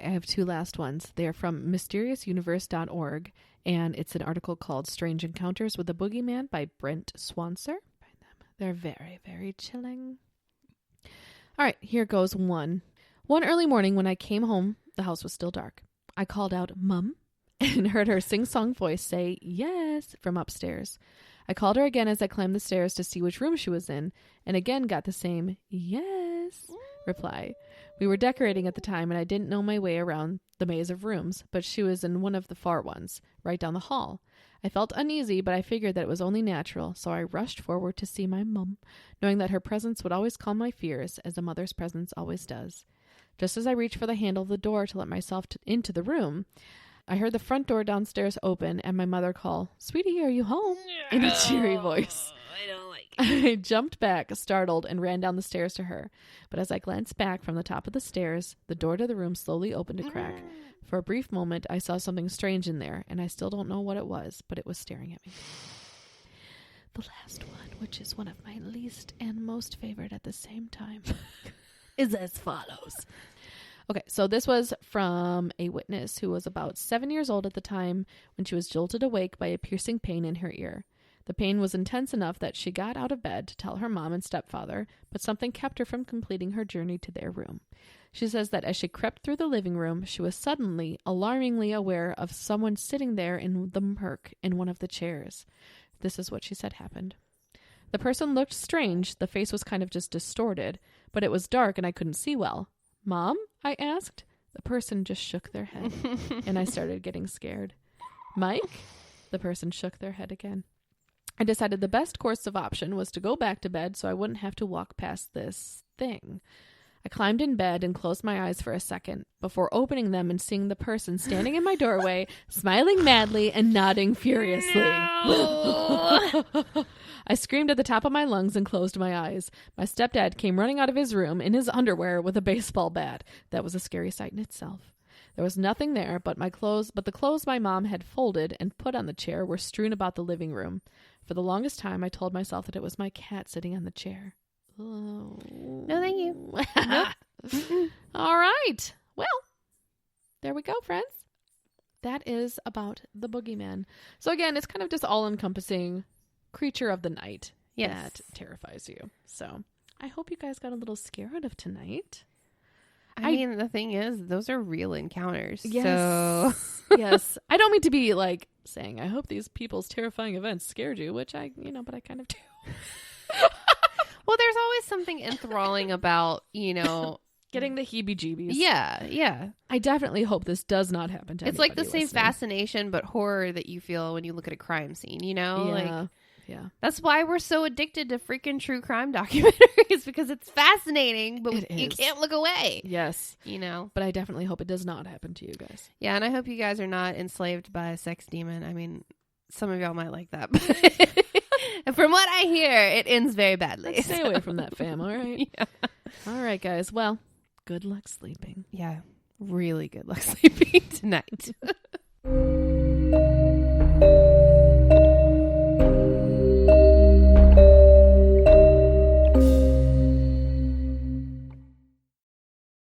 have 2 last ones. They're from mysteriousuniverse.org, and it's an article called Strange Encounters with the Boogeyman by Brent Swanser. They're very, very chilling. All right, here goes one. One early morning when I came home, the house was still dark. I called out, "Mum," and heard her sing-song voice say, "Yes," from upstairs. I called her again as I climbed the stairs to see which room she was in, and again got the same "yes" reply. We were decorating at the time, and I didn't know my way around the maze of rooms, but she was in one of the far ones, right down the hall. I felt uneasy, but I figured that it was only natural, so I rushed forward to see my mum, knowing that her presence would always calm my fears, as a mother's presence always does. Just as I reached for the handle of the door to let myself into the room, I heard the front door downstairs open and my mother call, "Sweetie, are you home?" in a cheery voice. I don't like it. I jumped back, startled, and ran down the stairs to her. But as I glanced back from the top of the stairs, the door to the room slowly opened a crack. For a brief moment, I saw something strange in there, and I still don't know what it was, but it was staring at me. The last one, which is one of my least and most favorite at the same time, is as follows. Okay, so this was from a witness who was about 7 years old at the time when she was jolted awake by a piercing pain in her ear. The pain was intense enough that she got out of bed to tell her mom and stepfather, but something kept her from completing her journey to their room. She says that as she crept through the living room, she was suddenly, alarmingly aware of someone sitting there in the murk in one of the chairs. This is what she said happened. The person looked strange. The face was kind of just distorted, but it was dark and I couldn't see well. "Mom?" I asked. The person just shook their head, and I started getting scared. "Mike?" The person shook their head again. I decided the best course of option was to go back to bed so I wouldn't have to walk past this thing. I climbed in bed and closed my eyes for a second before opening them and seeing the person standing in my doorway, smiling madly and nodding furiously. No! I screamed at the top of my lungs and closed my eyes. My stepdad came running out of his room in his underwear with a baseball bat. That was a scary sight in itself. There was nothing there but the clothes my mom had folded and put on the chair were strewn about the living room. For the longest time, I told myself that it was my cat sitting on the chair. Oh. No, thank you. Nope. All right. Well, there we go, friends. That is about the boogeyman. So again, it's kind of just all-encompassing creature of the night that terrifies you. So I hope you guys got a little scare out of tonight. I mean, the thing is, those are real encounters. Yes. So Yes. I don't mean to be like saying, I hope these people's terrifying events scared you, which but I kind of do. Well, there's always something enthralling about, Getting the heebie-jeebies. Yeah, yeah. I definitely hope this does not happen to It's like the anybody same fascination but horror that you feel when you look at a crime scene, Yeah. Like, that's why we're so addicted to freaking true crime documentaries, because it's fascinating, but you can't look away. Yes. But I definitely hope it does not happen to you guys. Yeah, and I hope you guys are not enslaved by a sex demon. I mean, some of y'all might like that, but from what I hear, it ends very badly. Let's stay away from that, fam, all right? Yeah. All right, guys. Well, good luck sleeping. Yeah, really good luck sleeping tonight.